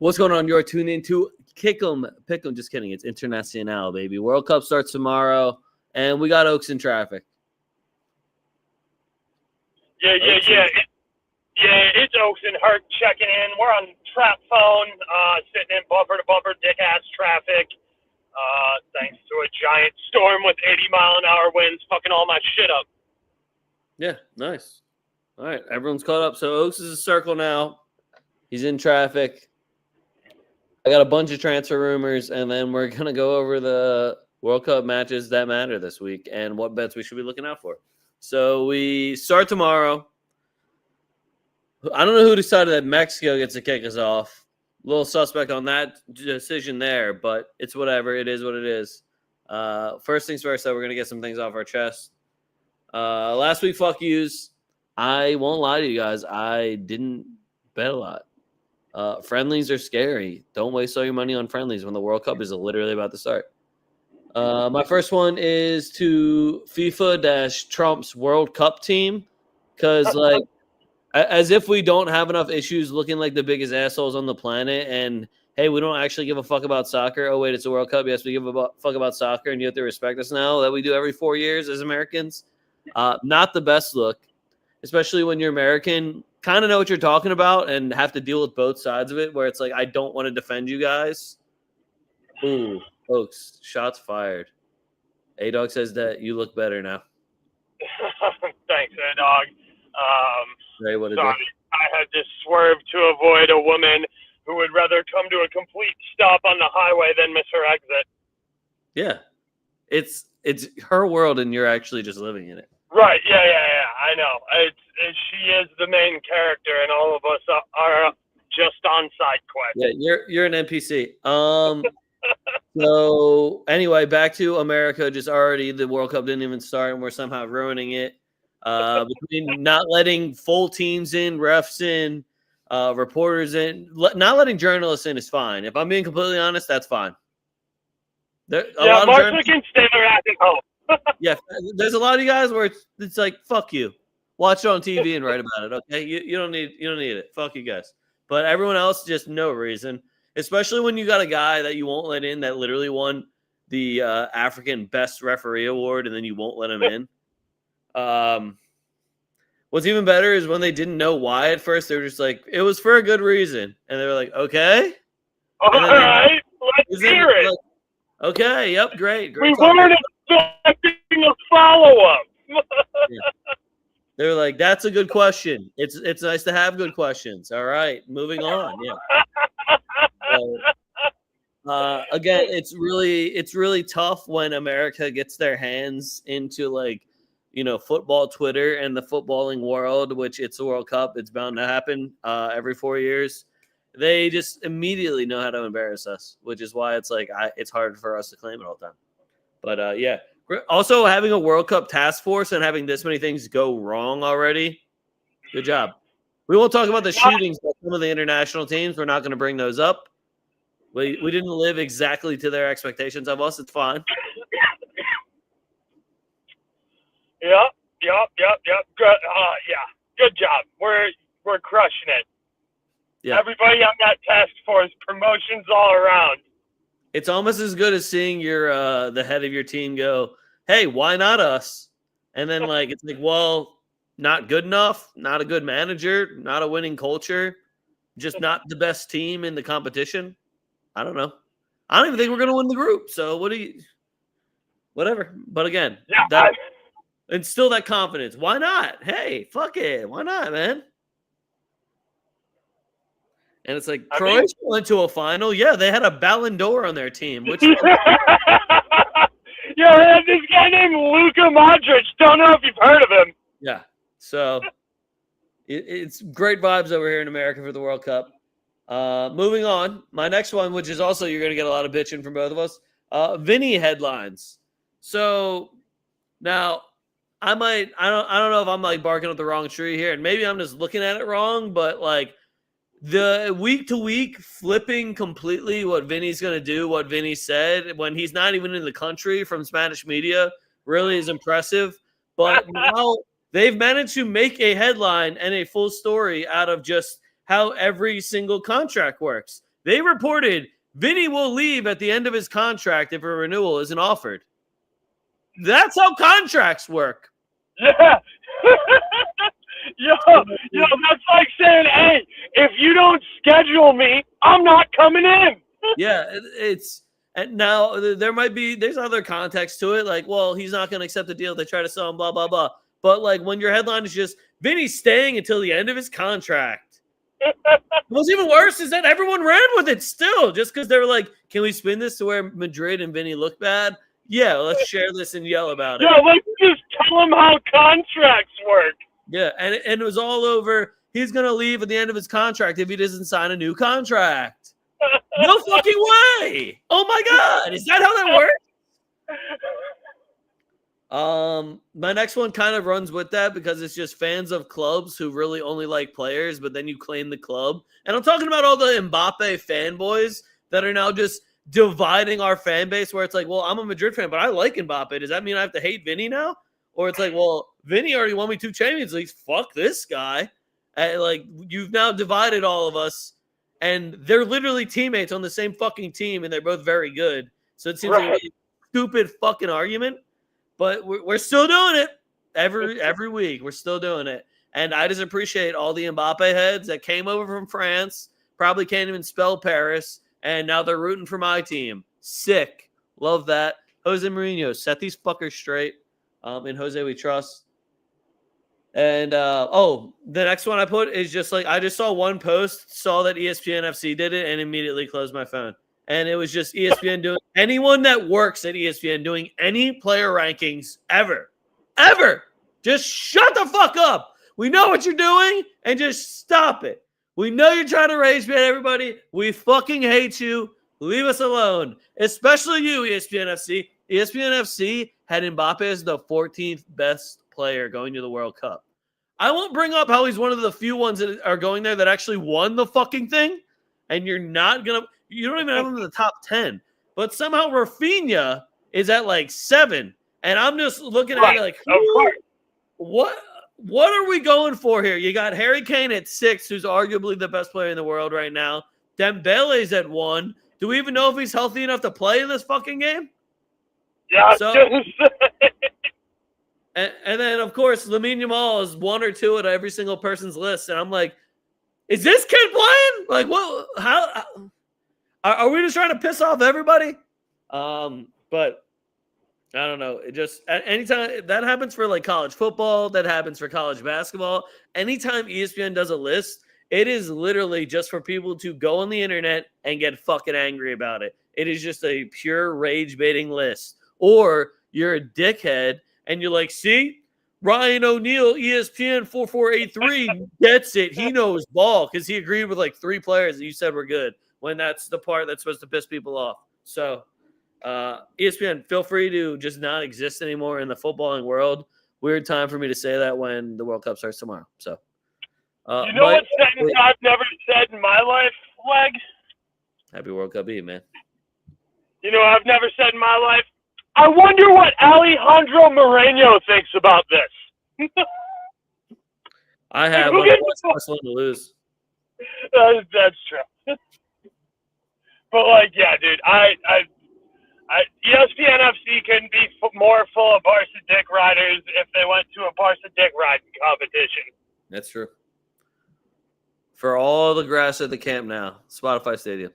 What's going on? You're tuned into Kick'em, Pick'em. Just kidding. It's Internacional, baby. World Cup starts tomorrow, and we got Oaks in traffic. Yeah. It's Oaks and Hurt checking in. We're on trap phone, sitting in bumper to bumper, dick ass traffic. Thanks to a giant storm with 80-mile-an-hour winds, fucking all my shit up. Yeah, nice. All right, everyone's caught up. So Oaks is a circle now. He's in traffic. I got a bunch of transfer rumors, and then we're going to go over the World Cup matches that matter this week and what bets we should be looking out for. So we start tomorrow. I don't know who decided that Mexico gets to kick us off. A little suspect on that decision there, but it's whatever. It is what it is. First things first, though, we're going to get some things off our chest. Last week, fuck yous. I won't lie to you guys. I didn't bet a lot. Friendlies are scary. Don't waste all your money on friendlies when the World Cup is literally about to start. My first one is to FIFA-Trump's World Cup team because, like, as if we don't have enough issues looking like the biggest assholes on the planet and, hey, we don't actually give a fuck about soccer. Oh, wait, it's a World Cup. Yes, we give a fuck about soccer, and you have to respect us now that we do every 4 years as Americans. Not the best look, especially when you're American. Kind of know what you're talking about and have to deal with both sides of it, where it's like, I don't want to defend you guys. Ooh, folks, shots fired. A-Dog says that you look better now. Thanks, A-Dog. Ray, what sorry, I had to swerve to avoid a woman who would rather come to a complete stop on the highway than miss her exit. Yeah. It's her world, and you're actually just living in it. Right, yeah. I know. She is the main character, and all of us are just on side quests. Yeah, you're an NPC. So anyway, back to America. Just already the World Cup didn't even start, and we're somehow ruining it. Between not letting full teams in, refs in, reporters in, not letting journalists in is fine. If I'm being completely honest, that's fine. Marshall can stay their ass at home. Yeah, there's a lot of you guys where it's like, fuck you. Watch it on TV and write about it, okay? You don't need it. Fuck you guys. But everyone else, just no reason. Especially when you got a guy that you won't let in that literally won the African Best Referee Award, and then you won't let him in. What's even better is when they didn't know why at first. They were just like, it was for a good reason. And they were like, okay. All right, let's hear it. Like, okay, yep, great. We weren't expecting a follow-up. Yeah. They were like, that's a good question. It's nice to have good questions. All right, moving on. Yeah. So, again, it's really tough when America gets their hands into, like, football Twitter and the footballing world, which it's the World Cup. It's bound to happen every 4 years. They just immediately know how to embarrass us, which is why it's like it's hard for us to claim it all the time. But, yeah. Also, having a World Cup task force and having this many things go wrong already, good job. We won't talk about the shootings by some of the international teams. We're not going to bring those up. We didn't live exactly to their expectations of us. It's fine. Yep. Good. Good job. We're crushing it. Yeah. Everybody on that task force, promotions all around. It's almost as good as seeing your the head of your team go, "Hey, why not us?" And then it's like, well, not good enough, not a good manager, not a winning culture, just not the best team in the competition. I don't know. I don't even think we're gonna win the group. So whatever. But again, instill that confidence. Why not? Hey, fuck it. Why not, man? And it's like, Croatia went to a final. Yeah, they had a Ballon d'Or on their team. Which they had this guy named Luka Modric. Don't know if you've heard of him. Yeah. So it's great vibes over here in America for the World Cup. Moving on. My next one, which is also you're going to get a lot of bitching from both of us. Vinny headlines. So now I don't know if I'm barking up the wrong tree here, and maybe I'm just looking at it wrong, but the week-to-week flipping completely what Vinny's going to do, what Vinny said, when he's not even in the country from Spanish media, really is impressive. But now they've managed to make a headline and a full story out of just how every single contract works. They reported Vinny will leave at the end of his contract if a renewal isn't offered. That's how contracts work. Yeah. Yo, that's like saying, hey, if you don't schedule me, I'm not coming in. Yeah, and now there's other context to it. Like, well, he's not going to accept the deal. They try to sell him, blah, blah, blah. But like when your headline is just Vinny's staying until the end of his contract. What's even worse is that everyone ran with it still just because they were like, can we spin this to where Madrid and Vinny look bad? Yeah, let's share this and yell about it. Yeah, let's just tell them how contracts work. Yeah, and it was all over. He's going to leave at the end of his contract if he doesn't sign a new contract. No fucking way. Oh, my God. Is that how that works? My next one kind of runs with that because it's just fans of clubs who really only like players, but then you claim the club. And I'm talking about all the Mbappe fanboys that are now just dividing our fan base where it's like, well, I'm a Madrid fan, but I like Mbappe. Does that mean I have to hate Vinny now? Or it's like, well, Vinny already won me 2 Champions Leagues. Fuck this guy. And like, you've now divided all of us, and they're literally teammates on the same fucking team, and they're both very good. So it seems like a really stupid fucking argument, but we're still doing it every week. We're still doing it. And I just appreciate all the Mbappe heads that came over from France, probably can't even spell Paris, and now they're rooting for my team. Sick. Love that. Jose Mourinho, set these fuckers straight. In Jose we trust. And the next one I put is just like I just saw one post, saw that ESPN FC did it, and immediately closed my phone. And it was just ESPN doing anyone that works at ESPN doing any player rankings ever. Just shut the fuck up. We know what you're doing, and just stop it. We know you're trying to rage bait everybody. We fucking hate you. Leave us alone. Especially you, ESPN FC. ESPN FC had Mbappe as the 14th best player going to the World Cup. I won't bring up how he's one of the few ones that are going there that actually won the fucking thing. And you don't even have him in the top 10. But somehow Rafinha is at like 7. And I'm just looking at it like, what are we going for here? You got Harry Kane at 6, who's arguably the best player in the world right now. Dembele's at 1. Do we even know if he's healthy enough to play in this fucking game? Yeah. So, and then, of course, Lamine Yamal is 1 or 2 at every single person's list. And I'm like, is this kid playing? Like, what? How are we just trying to piss off everybody? But I don't know. It just anytime that happens for like college football, that happens for college basketball. Anytime ESPN does a list, it is literally just for people to go on the internet and get fucking angry about it. It is just a pure rage baiting list. Or you're a dickhead and you're like, see, Ryan O'Neal, ESPN 4483 gets it. He knows ball because he agreed with like 3 players that you said were good when that's the part that's supposed to piss people off. So ESPN, feel free to just not exist anymore in the footballing world. Weird time for me to say that when the World Cup starts tomorrow. So, you know what sentence I've never said in my life, Leg? Happy World Cup Eve, man. You know what I've never said in my life? I wonder what Alejandro Moreno thinks about this. I have. I want Barcelona to lose. That's true. But like, yeah, dude, ESPN FC couldn't be more full of Barca dick riders if they went to a Barca dick riding competition. That's true. For all the grass at the Camp Nou, Spotify Stadium.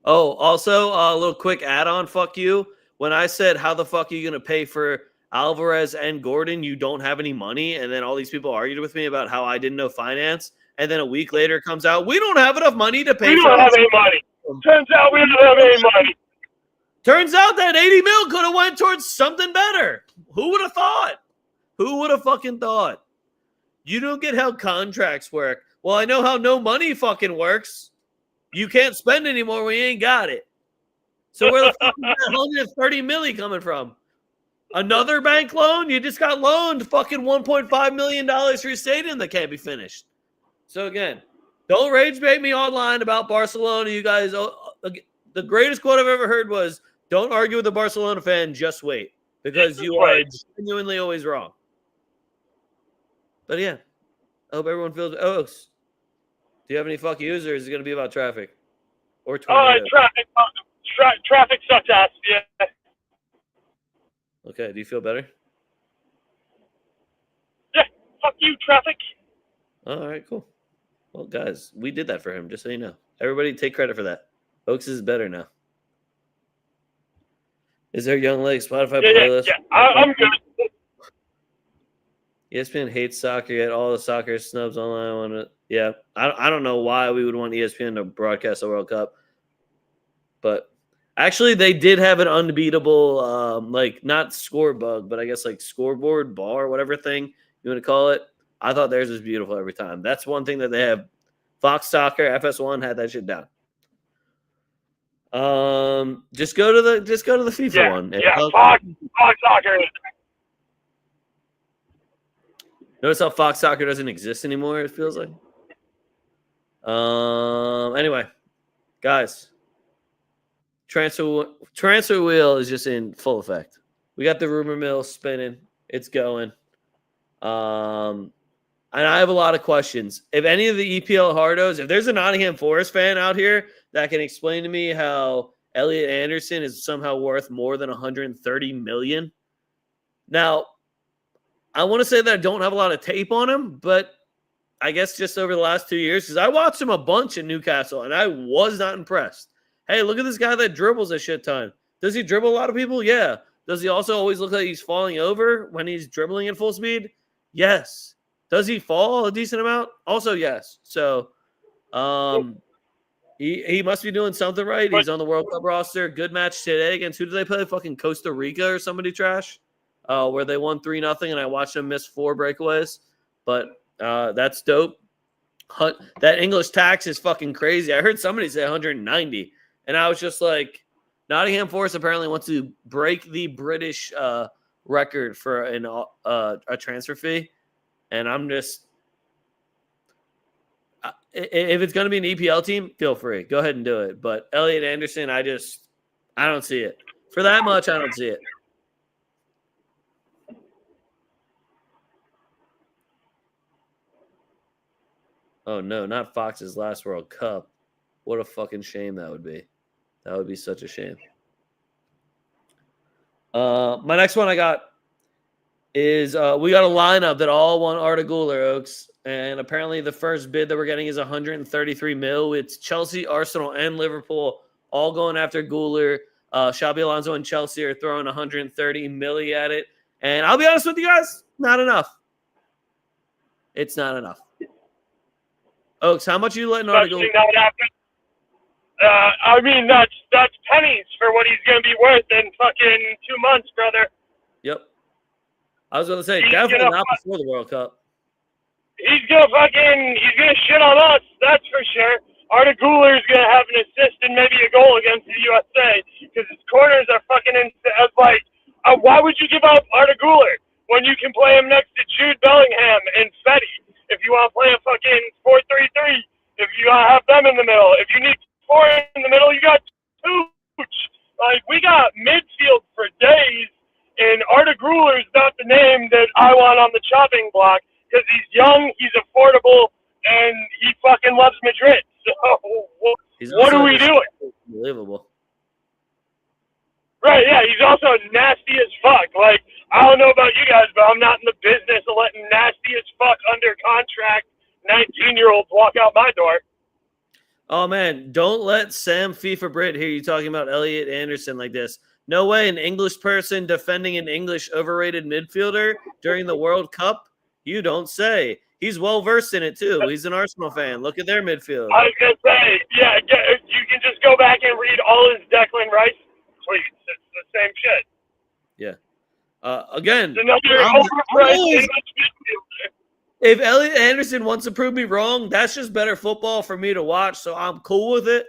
Oh, also a little quick add-on. Fuck you. When I said, how the fuck are you going to pay for Alvarez and Gordon? You don't have any money. And then all these people argued with me about how I didn't know finance. And then a week later it comes out, we don't have enough money to pay for it. We don't have any money. Turns out we don't have any money. Turns out that 80 mil could have went towards something better. Who would have thought? Who would have fucking thought? You don't get how contracts work. Well, I know how no money fucking works. You can't spend anymore when you ain't got it. So where the fuck is that 130 milli coming from? Another bank loan? You just got loaned fucking $1.5 million for your stadium that can't be finished. So again, don't rage bait me online about Barcelona. You guys, the greatest quote I've ever heard was, don't argue with a Barcelona fan, just wait. Because you are genuinely always wrong. But yeah, I hope everyone feels. Oaks, do you have any fuck yous, or is it going to be about traffic? or tornado? Traffic sucks ass. Yeah. Okay, do you feel better? Yeah. Fuck you, traffic. All right, cool. Well, guys, we did that for him, just so you know. Everybody take credit for that. Oaks is better now. Is there Young Lake Spotify playlist? I'm good. ESPN hates soccer, yet all the soccer snubs online want it. Yeah, I don't know why we would want ESPN to broadcast the World Cup, but actually they did have an unbeatable, like not score bug, but I guess like scoreboard bar, whatever thing you want to call it. I thought theirs was beautiful every time. That's one thing that they have. Fox Soccer, FS1 had that shit down. Just go to the FIFA one. Yeah, Fox Soccer. Notice how Fox Soccer doesn't exist anymore, it feels like. Anyway, guys, transfer wheel is just in full effect. We got the rumor mill spinning. It's going. And I have a lot of questions. If any of the EPL hardos, if there's a Nottingham Forest fan out here that can explain to me how Elliot Anderson is somehow worth more than 130 million. Now, I want to say that I don't have a lot of tape on him, but I guess just over the last 2 years, because I watched him a bunch in Newcastle, and I was not impressed. Hey, look at this guy that dribbles a shit ton. Does he dribble a lot of people? Yeah. Does he also always look like he's falling over when he's dribbling at full speed? Yes. Does he fall a decent amount? Also, yes. So, he must be doing something right. He's on the World Cup roster. Good match today against who did they play? Fucking Costa Rica or somebody trash, where they won 3-0, and I watched them miss 4 breakaways. But that's dope. That English tax is fucking crazy. I heard somebody say 190, and I was just like, Nottingham Forest apparently wants to break the British record for a transfer fee. And I'm just, if it's going to be an EPL team, feel free. Go ahead and do it. But Elliot Anderson, I don't see it. For that much, I don't see it. Oh, no, not Fox's last World Cup. What a fucking shame that would be. That would be such a shame. My next one I got is we got a lineup that all want Arda Güler, Oaks, and apparently the first bid that we're getting is 133 mil. It's Chelsea, Arsenal, and Liverpool all going after Güler. Xabi Alonso and Chelsea are throwing 130 milli at it, and I'll be honest with you guys, not enough. It's not enough. Oaks, how much are you letting Arda Güler? I mean, that's pennies for what he's going to be worth in fucking 2 months, brother. Yep. I was going to say, definitely not before the World Cup. He's going to shit on us, that's for sure. Arda Güler is going to have an assist and maybe a goal against the USA because his corners are fucking why would you give up Arda Güler when you can play him next to Jude Bellingham and Fetty? If you want to play a fucking 4-3-3, if you have them in the middle, if you need 4 in the middle, you got 2. Like, we got midfield for days. And Arda Güler is not the name that I want on the chopping block because he's young, he's affordable, and he fucking loves Madrid. So what are we doing? Unbelievable. Right, yeah, he's also nasty as fuck. Like, I don't know about you guys, but I'm not in the business of letting nasty as fuck under contract 19-year-olds walk out my door. Oh, man, don't let Sam FIFA Brit hear you talking about Elliot Anderson like this. No way an English person defending an English overrated midfielder during the World Cup? You don't say. He's well-versed in it, too. He's an Arsenal fan. Look at their midfield. I was going to say, yeah, you can just go back and read all his Declan Rice tweets. It's the same shit. Yeah. Again, if Elliot Anderson wants to prove me wrong, that's just better football for me to watch, so I'm cool with it.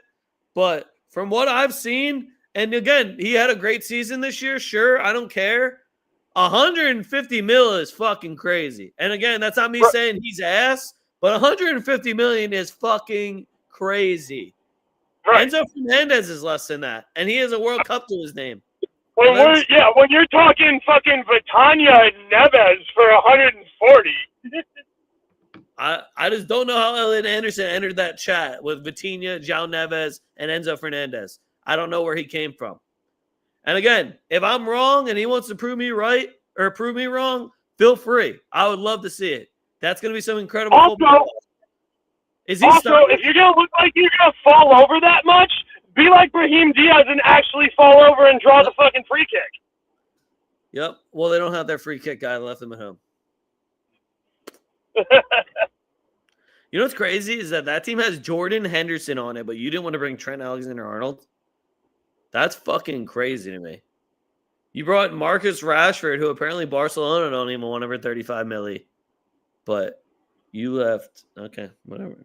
But from what I've seen, and again, he had a great season this year. Sure, I don't care. 150 mil is fucking crazy. And again, that's not me saying he's ass, but 150 million is fucking crazy. Right. Enzo Fernandez is less than that, and he has a World Cup to his name. When you're talking fucking Vitania and Neves for 140. I just don't know how Elliot Anderson entered that chat with Vitinha, João Neves, and Enzo Fernandez. I don't know where he came from. And again, if I'm wrong and he wants to prove me right or prove me wrong, feel free. I would love to see it. That's going to be some incredible football. Is he also, if you're going to look like you're going to fall over that much, be like Brahim Diaz and actually fall over and draw the fucking free kick. Yep. Well, they don't have their free kick guy. Left them at home. You know what's crazy is that team has Jordan Henderson on it, but you didn't want to bring Trent Alexander-Arnold. That's fucking crazy to me. You brought Marcus Rashford, who apparently Barcelona don't even want over 35 milli. But you left. Okay, whatever.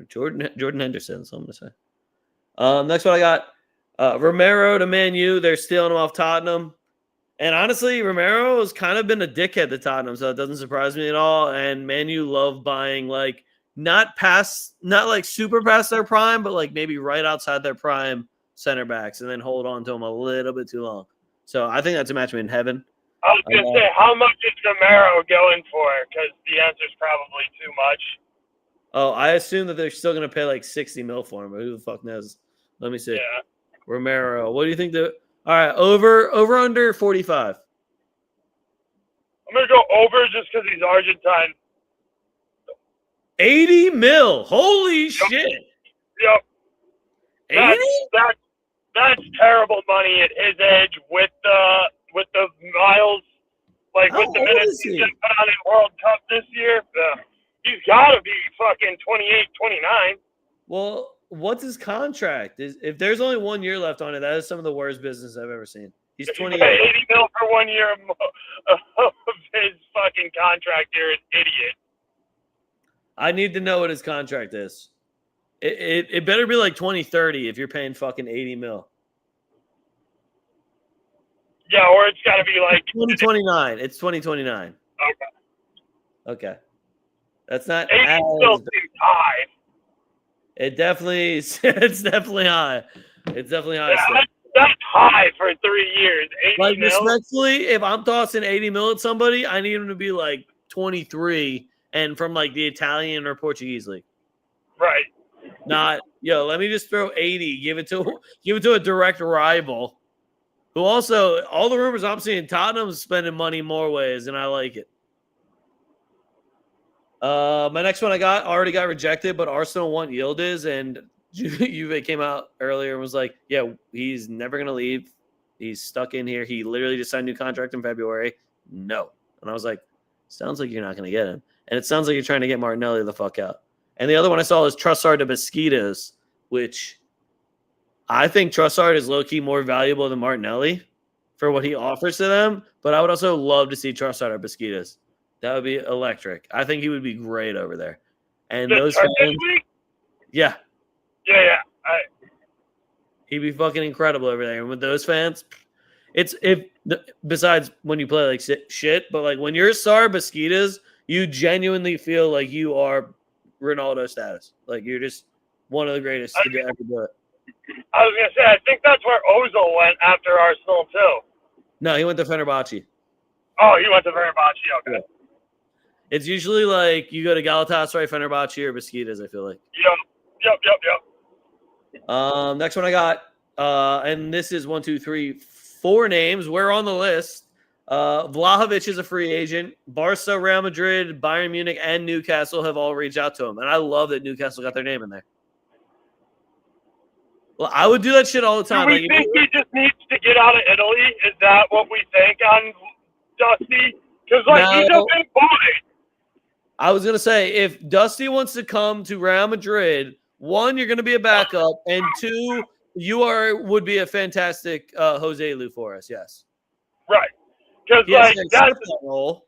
Jordan Henderson, that's what I'm going to say. Next one I got, Romero to Man U. They're stealing him off Tottenham. And honestly, Romero has kind of been a dickhead to Tottenham, so it doesn't surprise me at all. And Man U love buying, like, not like super past their prime, but like maybe right outside their prime center backs and then hold on to them a little bit too long. So I think that's a match made in heaven. I was going to say, how much is Romero going for? Because the answer is probably too much. Oh, I assume that they're still going to pay like 60 mil for him, but who the fuck knows? Let me see. Yeah. Romero, what do you think? All right, over under 45. I'm going to go over just because he's Argentine. 80 mil. Holy shit. Yep. 80? That's terrible money at his age with the miles, like How with the old minutes is he's he? going to put on in World Cup this year. He's got to be fucking 28, 29. Well, what's his contract? If there's only 1 year left on it, that is some of the worst business I've ever seen. He's 28. 80 mil for 1 year of his fucking contract. You're an idiot. I need to know what his contract is. It better be like 2030 if you're paying fucking 80 mil. Yeah, or it's got to be like 2029. It's 2029. Okay. Okay. That's not 80 still seems high. It's definitely high. It's definitely high. Yeah, that's high for 3 years. 80 like, mil? respectfully, if I'm tossing 80 mil at somebody, I need him to be like 23 and from like the Italian or Portuguese league. Right. Not, let me just throw 80, give it to a direct rival. Who also, all the rumors I'm seeing, Tottenham's spending money more ways, and I like it. My next one already got rejected, but Arsenal want Yildiz, and Juve came out earlier and was like, yeah, he's never going to leave. He's stuck in here. He literally just signed a new contract in February. No. And I was like, sounds like you're not going to get him. And it sounds like you're trying to get Martinelli the fuck out. And the other one I saw is Trossard to Mosquitoes, which I think Trossard is low-key more valuable than Martinelli for what he offers to them. But I would also love to see Trossard at Mosquitoes. That would be electric. I think he would be great over there. And those fans, yeah. Yeah. He'd be fucking incredible over there. And with those fans, besides when you play like shit, but like when you're Sar Mosquitoes, you genuinely feel like you are Ronaldo status. Like you're just one of the greatest to ever do it. I was going to say, I think that's where Ozil went after Arsenal too. No, he went to Fenerbahce. Oh, he went to Fenerbahce. Okay. Yeah. It's usually like you go to Galatasaray, Fenerbahce, or Mosquitoes, I feel like. Yep. Next one I got, and this is 4 names. We're on the list. Vlahovic is a free agent. Barca, Real Madrid, Bayern Munich, and Newcastle have all reached out to him. And I love that Newcastle got their name in there. Well, I would do that shit all the time. Do we think he just needs to get out of Italy? Is that what we think on Dusty? Because, he's a big boy. I was going to say, if Dusty wants to come to Real Madrid, 1, you're going to be a backup, and 2, you would be a fantastic Jose Lu for us, yes. Right. Because, that's that role.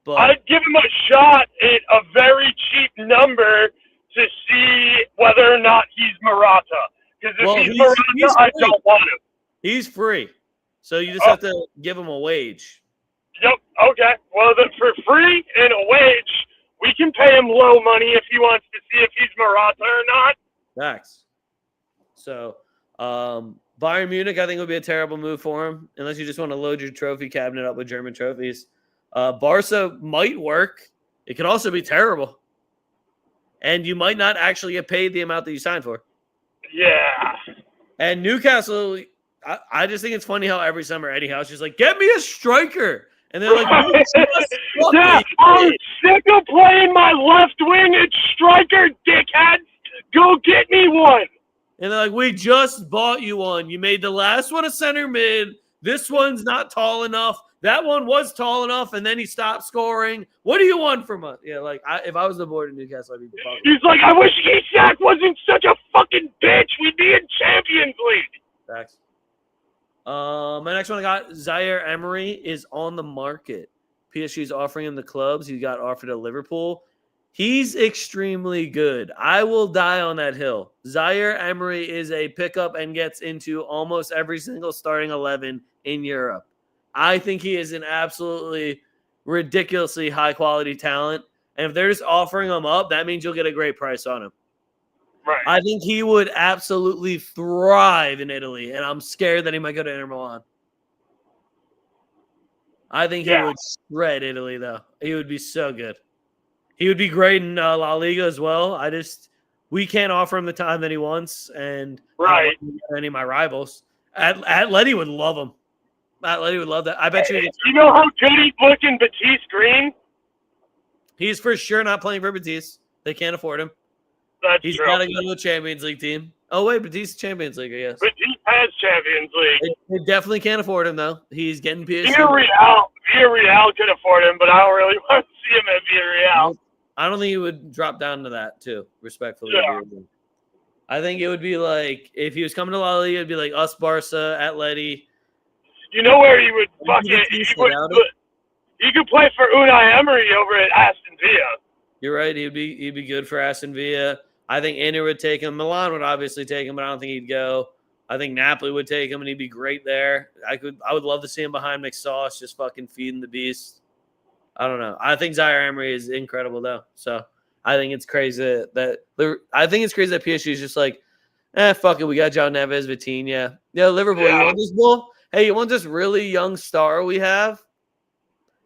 But I'd give him a shot at a very cheap number to see whether or not he's Morata. Because if he's Morata, I don't want him. He's free. So you just have to give him a wage. Yep. Okay. Well, then for free and a wage, we can pay him low money if he wants to see if he's Morata or not. Facts. So, Bayern Munich, I think, would be a terrible move for him, unless you just want to load your trophy cabinet up with German trophies. Barca might work. It could also be terrible. and you might not actually get paid the amount that you signed for. Yeah. And Newcastle, I just think it's funny how every summer Eddie Howe's just like, get me a striker. And they're like, yeah, I'm sick of playing my left wing at striker, dickheads. Go get me one. And they're like, we just bought you one. You made the last one a center mid. This one's not tall enough. That one was tall enough, and then he stopped scoring. What do you want from us? Yeah, like, if I was the board of Newcastle, I'd be bugging. He's like, I wish Isak wasn't such a fucking bitch. We'd be in Champions League. Facts. My next one I got, Zaire Emery is on the market. PSG's offering him the clubs. He got offered at Liverpool. He's extremely good. I will die on that hill. Zaire Emery is a pickup and gets into almost every single starting 11 in Europe. I think he is an absolutely ridiculously high-quality talent. And if they're just offering him up, that means you'll get a great price on him. Right. I think he would absolutely thrive in Italy, and I'm scared that he might go to Inter Milan. I think he would shred Italy, though. He would be so good. He would be great in La Liga as well. We can't offer him the time that he wants, and I don't want any of my rivals. Atleti would love him. Atleti would love that. I bet you. You know how good he'd look in Batiste Green? He's for sure not playing for Batiste. They can't afford him. He's got to go to a Champions League team. Oh, wait, Batiste Champions League, I guess. Batiste has Champions League. They definitely can't afford him, though. He's getting PSG. Villarreal could afford him, but I don't really want to see him at Villarreal. I don't think he would drop down to that, too, respectfully. Yeah. I think it would be like, if he was coming to La Liga, it'd be like us, Barca, Atleti. You know where he would fucking... He could play for Unai Emery over at Aston Villa. You're right. He'd be good for Aston Villa. I think Inter would take him. Milan would obviously take him, but I don't think he'd go. I think Napoli would take him, and he'd be great there. I would love to see him behind McSauce, just fucking feeding the beast. I don't know. I think Zaire Emery is incredible, though. So I think it's crazy that PSG is just like, fuck it. We got John Neves, Vitinha. Yeah, Liverpool. You want this bull? Hey, you want this really young star we have?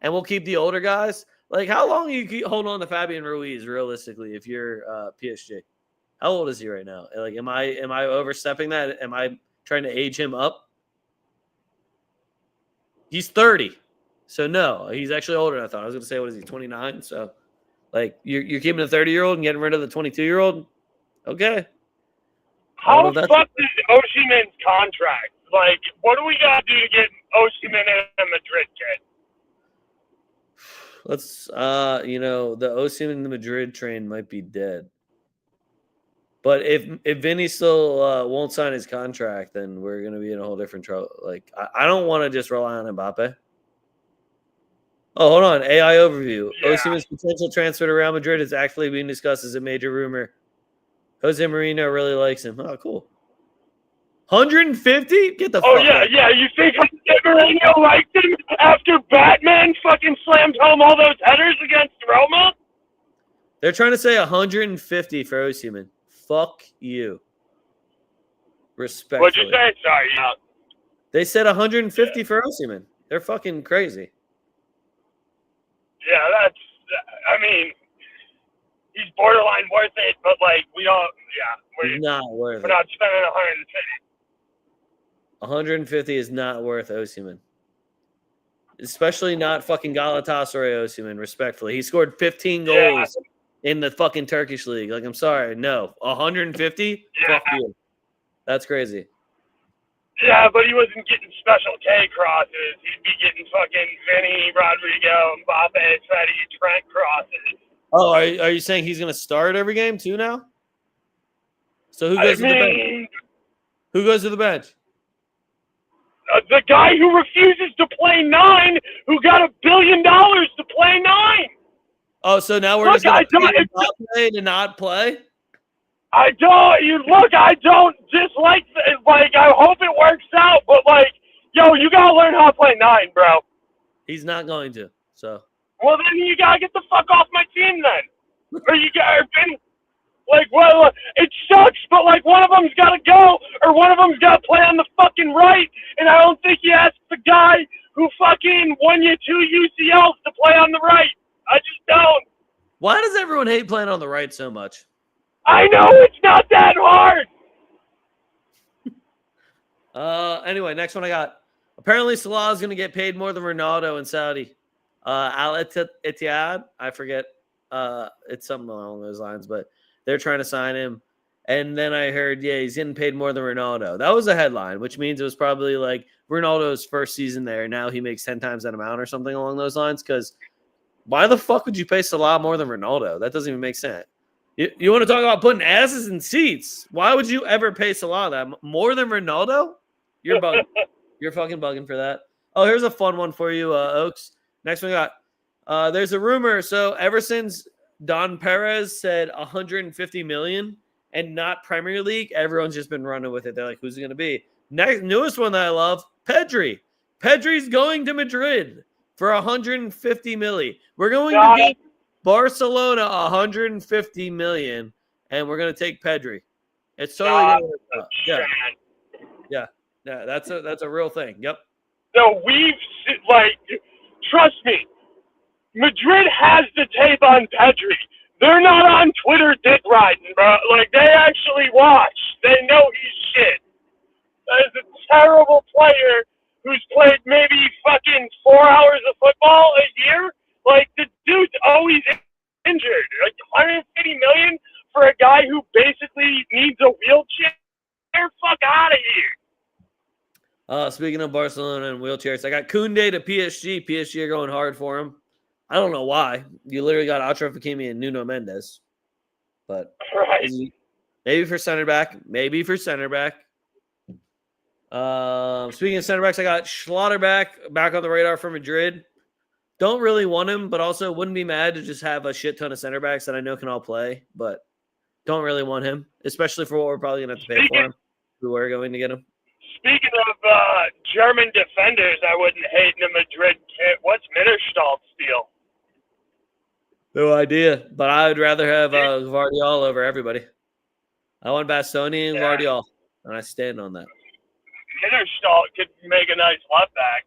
And we'll keep the older guys. Like, how long do you keep holding on to Fabian Ruiz, realistically, if you're PSG? How old is he right now? Like, am I overstepping that? Am I trying to age him up? He's 30. So, no, he's actually older than I thought. I was going to say, what is he, 29? So, like, you're keeping a 30-year-old and getting rid of the 22-year-old? Okay. How fucked is Osimhen's contract? Like, what do we got to do to get Osimhen in a Madrid kid? Let's, the Osimhen in the Madrid train might be dead. But if Vinny still won't sign his contract, then we're going to be in a whole different trouble. Like, I don't want to just rely on Mbappe. Oh, hold on. AI overview. Yeah. Osimhen's potential transfer to Real Madrid is actually being discussed as a major rumor. Jose Mourinho really likes him. Oh, cool. 150? Get the fuck out. Yeah. You think Jose Mourinho liked him after Batman fucking slammed home all those headers against Roma? They're trying to say 150 for Osimhen. Fuck you. Respectfully. What'd you say? Sorry. Yeah. They said 150 for Osimhen. They're fucking crazy. Yeah, he's borderline worth it, but like we're not worth it. We're not spending 150. 150 is not worth Osimhen. Especially not fucking Galatasaray Osimhen, respectfully. He scored 15 goals in the fucking Turkish league. Like, I'm sorry. No. 150? Yeah. Fuck you. That's crazy. Yeah, but he wasn't getting special K crosses. He'd be getting fucking Vinny, Rodrigo, Mbappe, Fetty, Trent crosses. Oh, are you saying he's going to start every game too now? So who goes to the bench? Who goes to the bench? The guy who refuses to play 9, who got $1 billion to play 9. Oh, so now we're just going to not play? I don't dislike it. Like, I hope it works out, but like, yo, you gotta learn how to play 9, bro. He's not going to, so. Well, then you gotta get the fuck off my team then. Or you gotta, like, well, it sucks, but like, one of them's gotta go, or one of them's gotta play on the fucking right, and I don't think you asked the guy who fucking won you 2 UCLs to play on the right. I just don't. Why does everyone hate playing on the right so much? I know it's not that hard. Anyway, next one I got. Apparently, Salah is going to get paid more than Ronaldo in Saudi. Al Ittihad, I forget. It's something along those lines, but they're trying to sign him. And then I heard, yeah, he's getting paid more than Ronaldo. That was a headline, which means it was probably like Ronaldo's first season there. Now he makes 10 times that amount or something along those lines. Because why the fuck would you pay Salah more than Ronaldo? That doesn't even make sense. You want to talk about putting asses in seats? Why would you ever pay Salah that more than Ronaldo? You're bugging. You're fucking bugging for that. Oh, here's a fun one for you, Oaks. Next one we got. There's a rumor. So ever since Don Perez said 150 million and not Premier League, everyone's just been running with it. They're like, who's it going to be? Next, newest one that I love, Pedri. Pedri's going to Madrid for 150 million. We're going to give Barcelona 150 million, and we're going to take Pedri. It's totally yeah. That's a real thing. Yep. So trust me, Madrid has the tape on Pedri. They're not on Twitter dick riding, bro. Like, they actually watch. They know he's shit. That is a terrible player who's played maybe fucking 4 hours of football a year. Like, the dude's always injured. Like, 150 million for a guy who basically needs a wheelchair? Fuck out of here. Speaking of Barcelona and wheelchairs, I got Koundé to PSG. PSG are going hard for him. I don't know why. You literally got Achraf Hakimi and Nuno Mendes. But right. Maybe for center back. Maybe for center back. Speaking of center backs, I got Schlotterbeck back on the radar for Madrid. Don't really want him, but also wouldn't be mad to just have a shit ton of center backs that I know can all play, but don't really want him, especially for what we're probably going to have to pay for him. We were going to get him. Speaking of German defenders, I wouldn't hate in a Madrid kit. What's Mitterstald's deal? No idea, but I would rather have Gvardiol over everybody. I want Bastoni and Gvardiol, and I stand on that. Mitterstald could make a nice left back.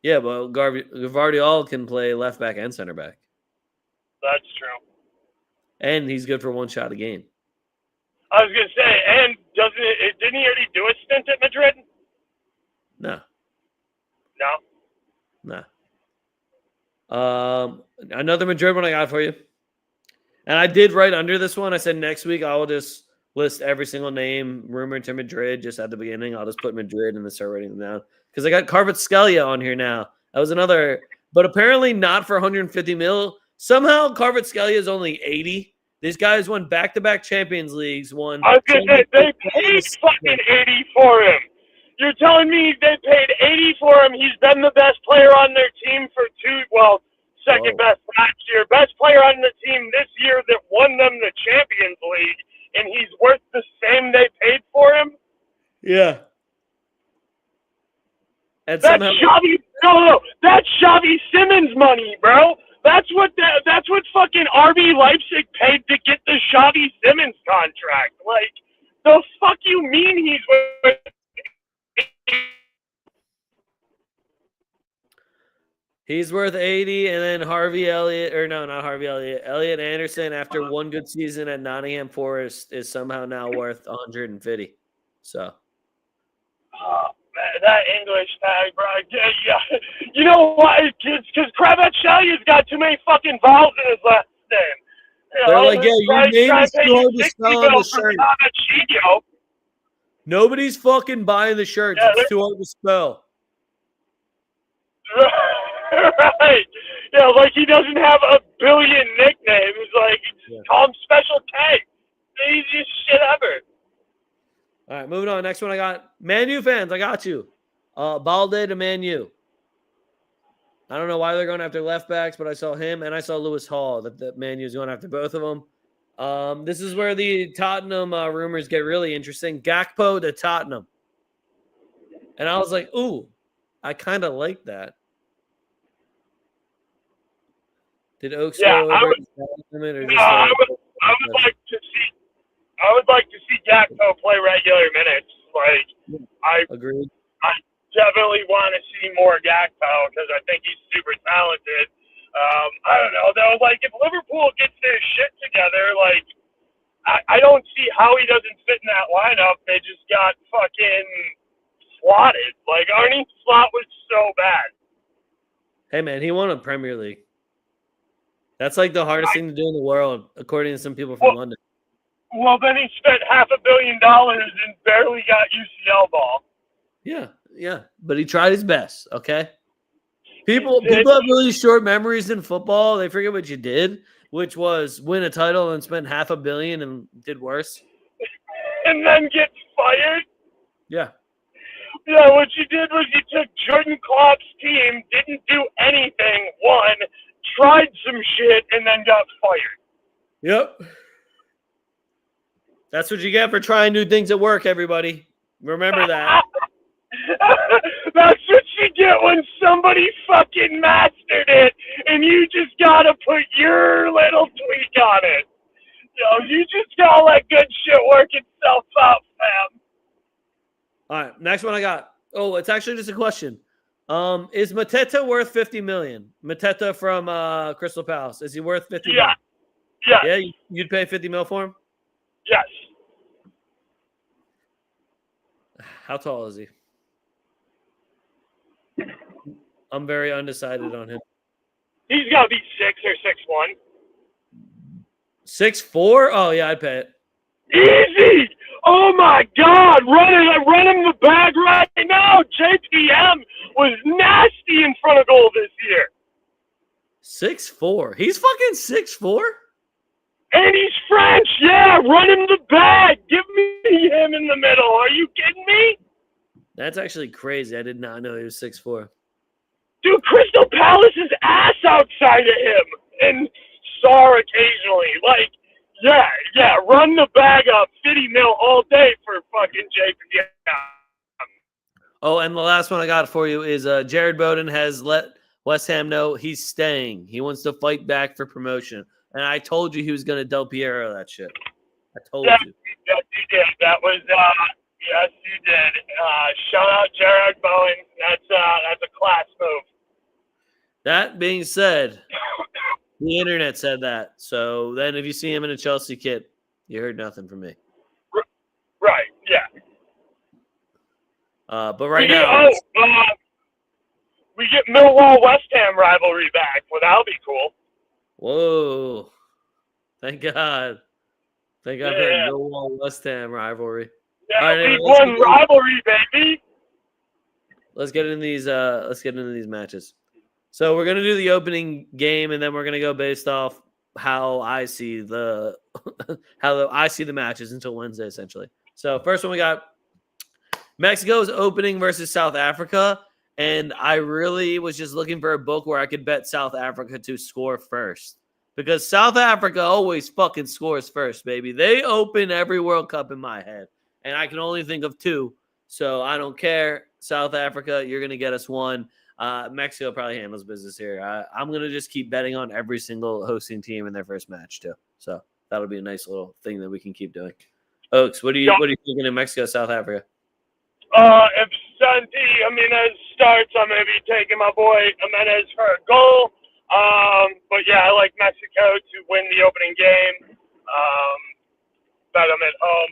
Yeah, but Gvardiol can play left back and center back. That's true. And he's good for one shot a game. I was going to say, and didn't he already do a stint at Madrid? No. No? No. Another Madrid one I got for you. And I did write under this one. I said next week I will just list every single name rumored to Madrid just at the beginning. I'll just put Madrid and then start writing them down. Because I got Kvaratskhelia on here now. That was another, but apparently not for 150 mil. Somehow Kvaratskhelia is only 80. These guys won back-to-back Champions Leagues. I was going to say, they paid fucking 80 for him. You're telling me they paid 80 for him. He's been the best player on their team for second best last year. Best player on the team this year that won them the Champions League, and he's worth the same they paid for him? Yeah. And that's that's Xavi Simons money, bro. That's what fucking RB Leipzig paid to get the Xavi Simons contract. Like, the fuck you mean he's worth? He's worth 80, and then Elliot Anderson, after one good season at Nottingham Forest, is somehow now worth 150. So. That English tag, bro. Yeah. You know why? Because Kvaratskhelia got too many fucking vowels in his last name. They're like, your name is too hard to spell on the shirt. Nobody's fucking buying the shirts. It's too hard to spell. Right. Yeah, like he doesn't have a billion nicknames. Like, call him Special K. The easiest shit ever. All right, moving on. Next one I got. Man U fans, I got you. Balde to Man U. I don't know why they're going after left backs, but I saw him and I saw Lewis Hall that Man U is going after both of them. This is where the Tottenham rumors get really interesting. Gakpo to Tottenham. And I was like, ooh, I kind of like that. Did Oaks go over I would like to see Gakpo play regular minutes. Like, I definitely want to see more Gakpo because I think he's super talented. I don't know though. Like if Liverpool gets their shit together, like I don't see how he doesn't fit in that lineup. They just got fucking slotted. Like Arnie Slot was so bad. Hey man, he won a Premier League. That's like the hardest thing to do in the world, according to some people from London. Well, then he spent $500 million and barely got UCL ball. Yeah, but he tried his best. Okay, people have really short memories in football. They forget what you did, which was win a title and spend $500 million and did worse, and then get fired. Yeah, what you did was you took Jurgen Klopp's team, didn't do anything, won, tried some shit, and then got fired. Yep. That's what you get for trying new things at work, everybody. Remember that. That's what you get when somebody fucking mastered it, and you just gotta put your little tweak on it. You just gotta let good shit work itself out, fam. All right, next one I got. Oh, it's actually just a question. Is Mateta worth $50 million? Mateta from Crystal Palace. Is he worth $50 million? Yeah, you'd pay $50 million for him? Yes. How tall is he? I'm very undecided on him. He's got to be 6 or 6'1". 6'4"? Oh, yeah, I'd pay it. Easy! Oh, my God! Run him the bag right now! JPM was nasty in front of goal this year. 6'4"? He's fucking 6'4"? And he's French! Yeah, run him the bag! Give me him in the middle. Are you kidding me? That's actually crazy. I did not know he was 6'4". Dude, Crystal Palace's ass outside of him. And Sar occasionally. Like, yeah, run the bag up 50 mil all day for fucking JPM. Oh, and the last one I got for you is Jared Bowden has let West Ham know he's staying. He wants to fight back for promotion. And I told you he was going to Del Piero that shit. I told you. Yes, you did. That was, yes, you did. Shout out Jared Bowen. That's a class move. That being said, the internet said that. So then if you see him in a Chelsea kit, you heard nothing from me. Right, yeah. But right now... we get Millwall-West Ham rivalry back. Well, that'll be cool. Whoa. Thank God. Thank God for that Millwall-West Ham rivalry. Yeah, right, League One rivalry, baby. Let's get into these matches. So we're gonna do the opening game, and then we're gonna go based off how I see the matches until Wednesday, essentially. So first one we got Mexico's opening versus South Africa, and I really was just looking for a book where I could bet South Africa to score first. Because South Africa always fucking scores first, baby. They open every World Cup in my head. And I can only think of 2. So I don't care. South Africa, you're going to get us 1. Mexico probably handles business here. I'm going to just keep betting on every single hosting team in their first match, too. So that'll be a nice little thing that we can keep doing. Oaks, what are you thinking in Mexico, South Africa? If Santi Jimenez starts, I'm going to be taking my boy Jimenez for a goal. But yeah, I like Mexico to win the opening game. Bet I'm at home.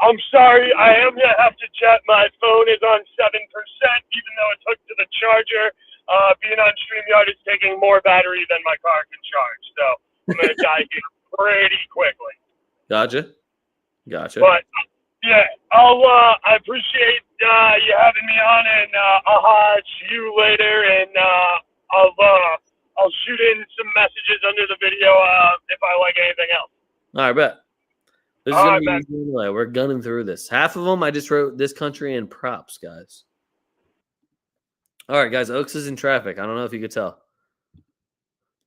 I'm sorry, I am gonna have to check. My phone is on 7%, even though it's hooked to the charger. Being on StreamYard is taking more battery than my car can charge, so I'm gonna die here pretty quickly. Gotcha. But yeah, I appreciate you having me on, and I'll see you later, and I'll shoot in some messages under the video if I like anything else. All right, bet. This is going to be easy anyway. We're gunning through this. Half of them, I just wrote this country in props, guys. All right, guys. Oaks is in traffic. I don't know if you could tell.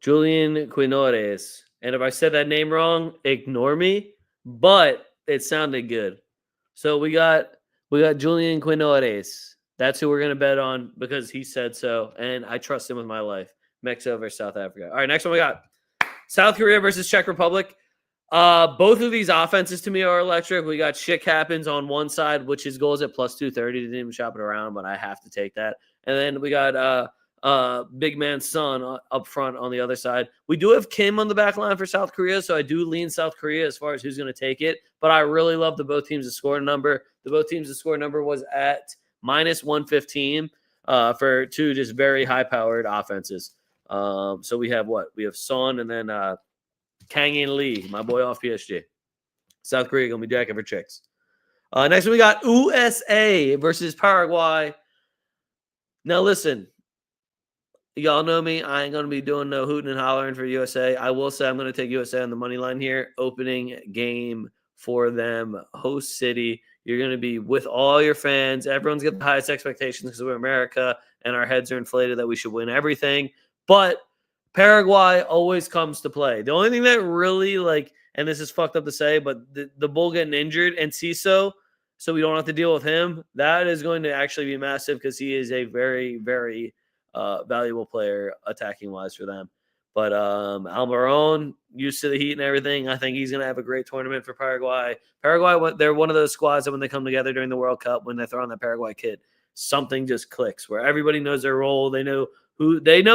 Julian Quinores. And if I said that name wrong, ignore me. But it sounded good. So we got Julian Quinores. That's who we're going to bet on because he said so. And I trust him with my life. Mexico versus South Africa. All right, next one we got South Korea versus Czech Republic. Both of these offenses to me are electric. We got Shit Happens on one side, which his goal is at plus 230. Didn't even shop it around, but I have to take that. And then we got big man Son up front on the other side. We do have Kim on the back line for South Korea, so I do lean South Korea as far as who's going to take it. But I really love the both teams to score number. The both teams to score number was at -115 for two just very high-powered offenses. So we have what? We have Son and then Kang-in Lee, my boy off PSG. South Korea going to be jacking for chicks. Next we got USA versus Paraguay. Now listen, y'all know me. I ain't going to be doing no hooting and hollering for USA. I will say I'm going to take USA on the money line here. Opening game for them, host city. You're going to be with all your fans. Everyone's got the highest expectations because we're America and our heads are inflated that we should win everything. But Paraguay always comes to play. The only thing that really, and this is fucked up to say, but the bull getting injured and Ciso, so we don't have to deal with him, that is going to actually be massive because he is a very, very valuable player attacking-wise for them. But Almiron, used to the heat and everything, I think he's going to have a great tournament for Paraguay. Paraguay, they're one of those squads that when they come together during the World Cup, when they throw on that Paraguay kid, something just clicks where everybody knows their role. They know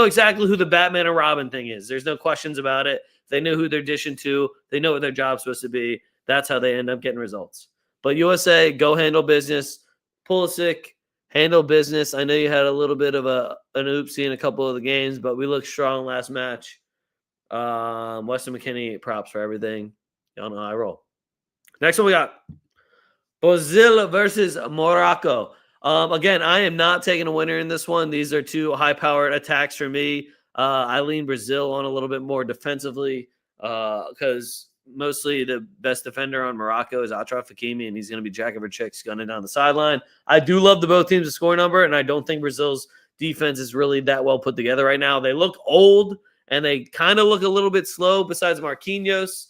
exactly who the Batman and Robin thing is. There's no questions about it. They know who they're dishing to. They know what their job's supposed to be. That's how they end up getting results. But USA, go handle business. Pulisic, handle business. I know you had a little bit of an oopsie in a couple of the games, but we looked strong last match. Weston McKennie, props for everything. Y'all know how I roll. Next one we got Brazil versus Morocco. Again, I am not taking a winner in this one. These are two high-powered attacks for me. I lean Brazil on a little bit more defensively because mostly the best defender on Morocco is Achraf Hakimi, and he's going to be jacking for chicks gunning down the sideline. I do love the both teams to score number, and I don't think Brazil's defense is really that well put together right now. They look old, and they kind of look a little bit slow besides Marquinhos.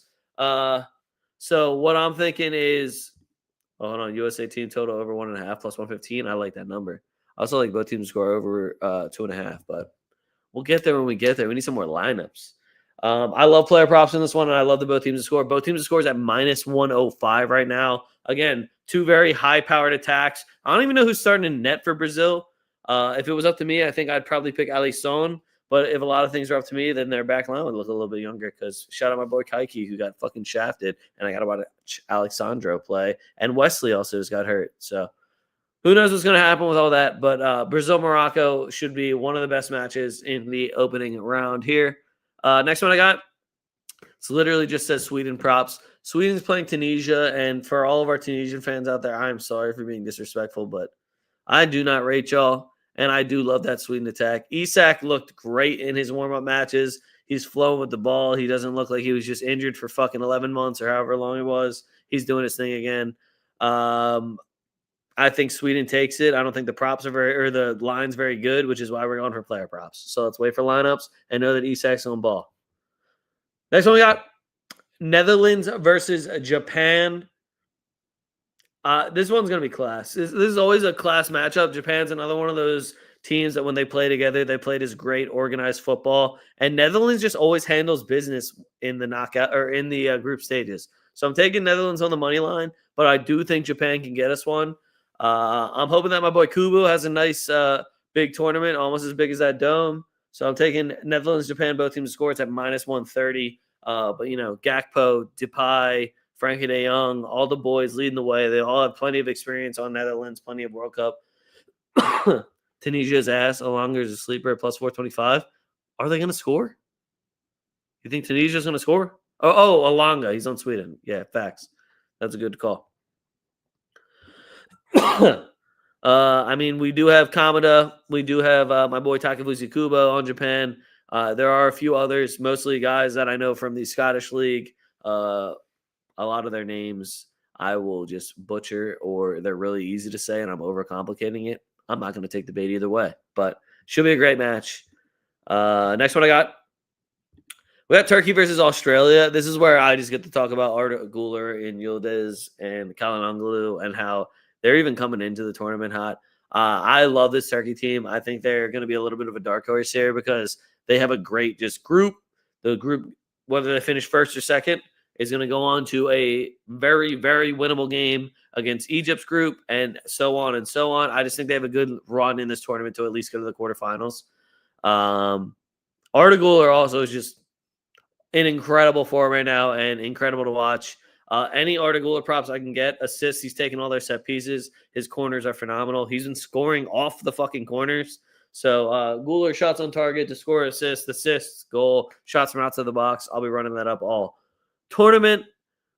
So what I'm thinking is, hold on, USA team total over 1.5 plus 115. I like that number. I also like both teams to score over 2.5, but we'll get there when we get there. We need some more lineups. I love player props in this one, and I love the both teams to score. Both teams to score is at -105 right now. Again, two very high-powered attacks. I don't even know who's starting in net for Brazil. If it was up to me, I think I'd probably pick Alisson. But if a lot of things are up to me, then their back line would look a little bit younger because shout out my boy Kaiki who got fucking shafted, and I got to watch Alexandro play. And Wesley also just got hurt. So who knows what's going to happen with all that. But Brazil-Morocco should be one of the best matches in the opening round here. Next one I got, it's literally just says Sweden props. Sweden's playing Tunisia, and for all of our Tunisian fans out there, I'm sorry for being disrespectful, but I do not rate y'all. And I do love that Sweden attack. Isak looked great in his warm-up matches. He's flowing with the ball. He doesn't look like he was just injured for fucking 11 months or however long it was. He's doing his thing again. I think Sweden takes it. I don't think the props are the line's very good, which is why we're going for player props. So let's wait for lineups and know that Isak's on ball. Next one we got Netherlands versus Japan. This one's going to be class. This is always a class matchup. Japan's another one of those teams that when they play together, they play this great organized football. And Netherlands just always handles business in the knockout or in the group stages. So I'm taking Netherlands on the money line, but I do think Japan can get us one. I'm hoping that my boy Kubo has a nice big tournament, almost as big as that dome. So I'm taking Netherlands, Japan, both teams to score. It's at -130. But, Gakpo, Depay, Frankie de Jong, all the boys leading the way. They all have plenty of experience on Netherlands, plenty of World Cup. Tunisia's ass, Alonga is a sleeper at +425. Are they going to score? You think Tunisia's going to score? Oh, Alonga. He's on Sweden. Yeah, facts. That's a good call. We do have Kamada. We do have my boy Takefusa Kubo on Japan. There are a few others, mostly guys that I know from the Scottish League. A lot of their names I will just butcher or they're really easy to say and I'm overcomplicating it. I'm not going to take the bait either way, but should be a great match. Next one I got. We got Turkey versus Australia. This is where I just get to talk about Arda Güler and Yildiz and Kalanoglu and how they're even coming into the tournament hot. I love this Turkey team. I think they're going to be a little bit of a dark horse here because they have a great just group. The group, whether they finish first or second, is going to go on to a very, very winnable game against Egypt's group and so on and so on. I just think they have a good run in this tournament to at least go to the quarterfinals. Arda Güler also is just in incredible form right now and incredible to watch. Any Arda Güler props I can get, assists, he's taking all their set pieces. His corners are phenomenal. He's been scoring off the fucking corners. So Güler shots on target to score assists, goal, shots from outside the box. I'll be running that up all tournament.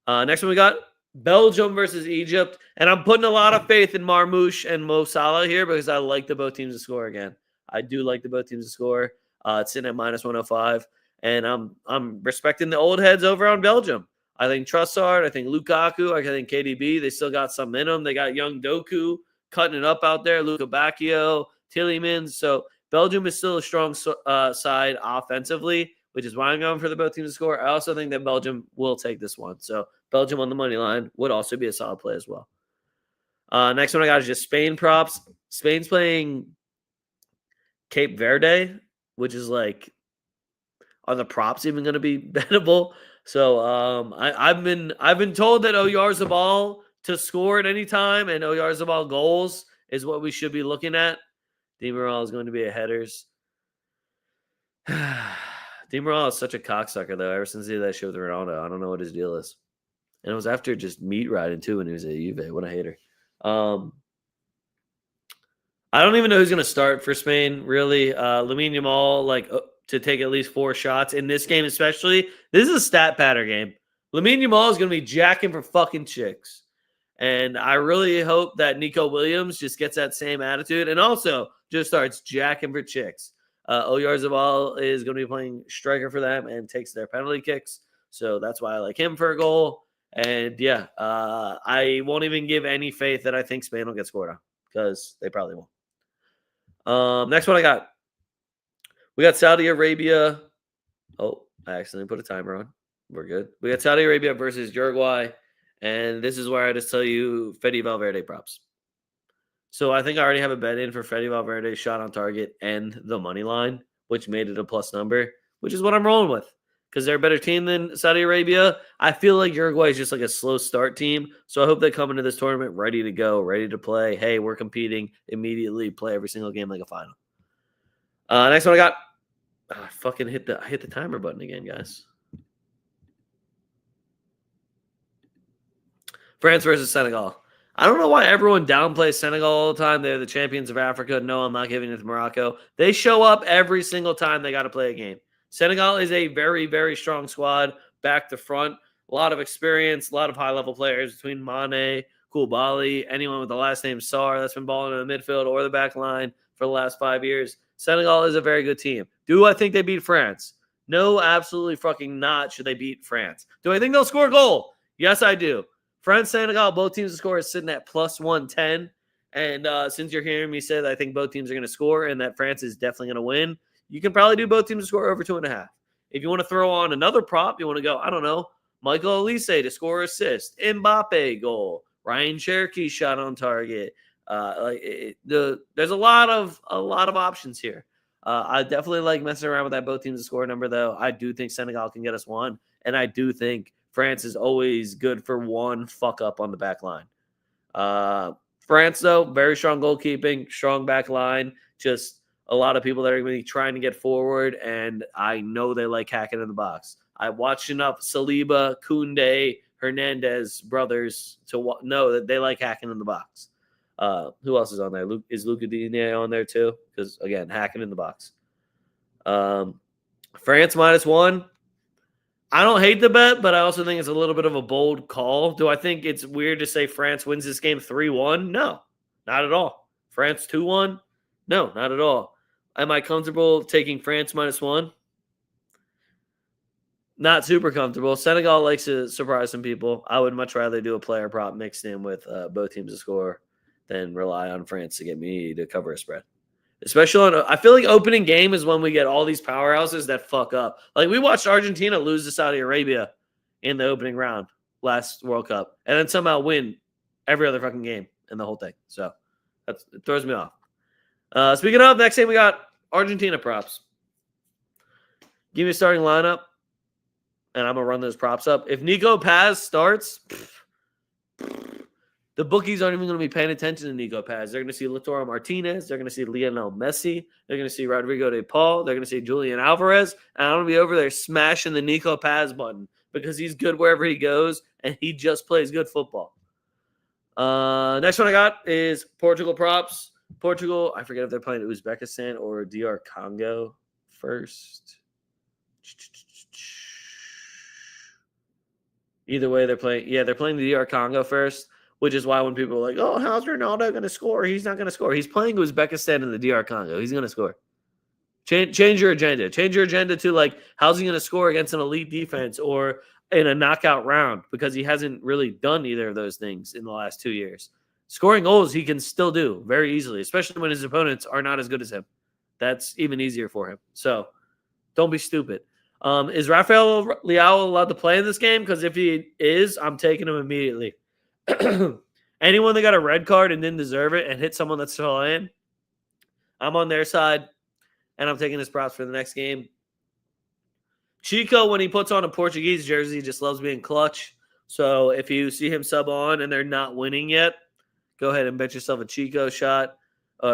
Next one we got Belgium versus Egypt. And I'm putting a lot of faith in Marmoush and Mo Salah here because I like the both teams to score again. I do like the both teams to score. It's sitting at minus 105. And I'm respecting the old heads over on Belgium. I think Trossard, I think Lukaku, I think KDB, they still got some in them. They got young Doku cutting it up out there, Luka Bacchio, Tielemans. So Belgium is still a strong side offensively, which is why I'm going for the both teams to score. I also think that Belgium will take this one. So Belgium on the money line would also be a solid play as well. Next one I got is just Spain props. Spain's playing Cape Verde, which is like, are the props even going to be bettable? So I've been told that Oyarzabal to score at any time and Oyarzabal goals is what we should be looking at. Demiral is going to be a headers. Demiral is such a cocksucker though. Ever since he did that show with Ronaldo, I don't know what his deal is. And it was after just meat riding too when he was at Juve. What a hater. I don't even know who's going to start for Spain. Really, Lamine Yamal to take at least 4 shots in this game, especially. This is a stat patter game. Lamine Yamal is going to be jacking for fucking chicks. And I really hope that Nico Williams just gets that same attitude and also just starts jacking for chicks. Oyarzabal is going to be playing striker for them and takes their penalty kicks. So that's why I like him for a goal. And yeah, I won't even give any faith that I think Spain will get scored on because they probably won't. Next one I got. We got Saudi Arabia. Oh, I accidentally put a timer on. We're good. We got Saudi Arabia versus Uruguay. And this is where I just tell you Fede Valverde props. So I think I already have a bet in for Fede Valverde shot on target and the money line, which made it a plus number, which is what I'm rolling with. Because they're a better team than Saudi Arabia. I feel like Uruguay is just like a slow start team. So I hope they come into this tournament ready to go, ready to play. Hey, we're competing. Immediately play every single game like a final. Next one I got. I fucking hit the timer button again, guys. France versus Senegal. I don't know why everyone downplays Senegal all the time. They're the champions of Africa. No, I'm not giving it to Morocco. They show up every single time they got to play a game. Senegal is a very, very strong squad, back to front. A lot of experience, a lot of high-level players between Mane, Koulibaly, anyone with the last name Sarr that's been balling in the midfield or the back line for the last 5 years. Senegal is a very good team. Do I think they beat France? No, absolutely fucking not should they beat France. Do I think they'll score a goal? Yes, I do. France, Senegal, both teams to score is sitting at plus 110. And since you're hearing me say that I think both teams are going to score and that France is definitely going to win, you can probably do both teams to score over 2.5. If you want to throw on another prop, you want to go, I don't know, Michael Olise to score assist, Mbappe goal, Ryan Cherokee shot on target. There's a lot of options here. I definitely like messing around with that both teams to score number, though. I do think Senegal can get us one, and I do think France is always good for one fuck up on the back line. France, though, very strong goalkeeping, strong back line, just a lot of people that are going to be trying to get forward, and I know they like hacking in the box. I watched enough Saliba, Koundé, Hernandez brothers to know that they like hacking in the box. Who else is on there? Is Luca Digne on there too? Because, again, hacking in the box. France -1. I don't hate the bet, but I also think it's a little bit of a bold call. Do I think it's weird to say France wins this game 3-1? No, not at all. France 2-1? No, not at all. Am I comfortable taking France -1? Not super comfortable. Senegal likes to surprise some people. I would much rather do a player prop mixed in with both teams to score than rely on France to get me to cover a spread. Especially I feel like opening game is when we get all these powerhouses that fuck up. Like we watched Argentina lose to Saudi Arabia in the opening round last World Cup and then somehow win every other fucking game in the whole thing. So it throws me off. Speaking of, next game we got Argentina props. Give me a starting lineup, and I'm going to run those props up. If Nico Paz starts, The bookies aren't even going to be paying attention to Nico Paz. They're going to see Lautaro Martinez. They're going to see Lionel Messi. They're going to see Rodrigo de Paul. They're going to see Julian Alvarez. And I'm going to be over there smashing the Nico Paz button because he's good wherever he goes, and he just plays good football. Next one I got is Portugal props. Portugal, I forget if they're playing Uzbekistan or DR Congo first. Either way, they're playing the DR Congo first, which is why when people are like, oh, how's Ronaldo going to score? He's not going to score. He's playing Uzbekistan in the DR Congo. He's going to score. Change your agenda. Change your agenda to, like, how's he going to score against an elite defense or in a knockout round, because he hasn't really done either of those things in the last 2 years. Scoring goals he can still do very easily, especially when his opponents are not as good as him. That's even easier for him. So don't be stupid. Is Rafael Leao allowed to play in this game? Because if he is, I'm taking him immediately. Anyone that got a red card and didn't deserve it and hit someone that's still in, I'm on their side, and I'm taking his props for the next game. Chico, when he puts on a Portuguese jersey, just loves being clutch. So if you see him sub on and they're not winning yet, go ahead and bet yourself a Chico shot,